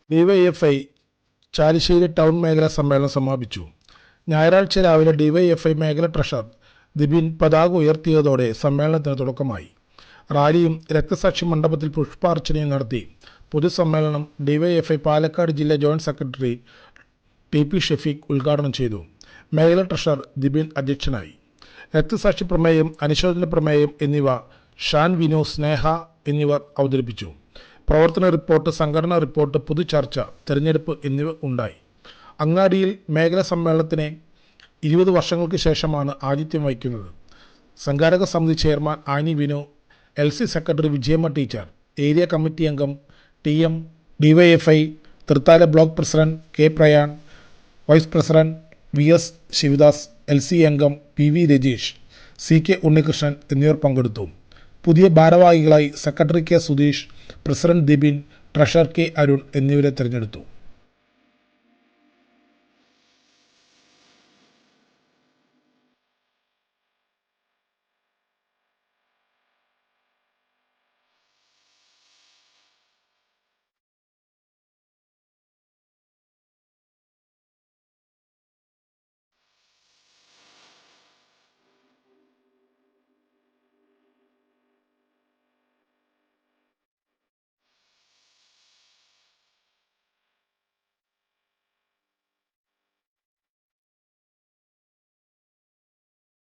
DYFI Chalissery town മേഖലാ സമ്മേളനം സമാപിച്ചു. ഞായറാഴ്ച രാവിലെ ഡിവൈഎഫ്ഐ മേഖലാ ട്രഷറർ ദിബിൻ പതാക ഉയർത്തിയതോടെ സമ്മേളനത്തിന് തുടക്കമായി. റാലിയും രക്തസാക്ഷി മണ്ഡപത്തിൽ പുഷ്പാർച്ചനയും നടത്തി. പൊതുസമ്മേളനം ഡിവൈഎഫ്ഐ പാലക്കാട് ജില്ലാ ജോയിന്റ് സെക്രട്ടറി ടി.പി. ഷഫീഖ് ഉദ്ഘാടനം ചെയ്തു. മേഖലാ ട്രഷറർ ദിബിൻ അധ്യക്ഷനായി. രക്തസാക്ഷി പ്രമേയം, അനുശോചന പ്രമേയം എന്നിവ ഷാൻ വിനു, സ്നേഹ എന്നിവർ അവതരിപ്പിച്ചു. പ്രവർത്തന റിപ്പോർട്ട്, സംഘടനാ റിപ്പോർട്ട്, പൊതുചർച്ച, തെരഞ്ഞെടുപ്പ് എന്നിവ ഉണ്ടായി. അങ്ങാടിയിൽ മേഖലാ സമ്മേളനത്തിന് 20 വർഷങ്ങൾക്ക് ശേഷമാണ് ആതിഥ്യം വഹിക്കുന്നത്. സംഘാടക സമിതി chairman Annie Vinu, LC secretary Vijayamma teacher, area committee അംഗം TM, DYFI Thrithala block president K. Prayan, vice president VS Sivadas, LC അംഗം PV രജീഷ്, CK ഉണ്ണികൃഷ്ണൻ എന്നിവർ പങ്കെടുത്തു. പുതിയ ഭാരവാഹികളായി secretary K. Sudheesh, president Dibin, treasurer K. Arun എന്നിവരെ തിരഞ്ഞെടുത്തു.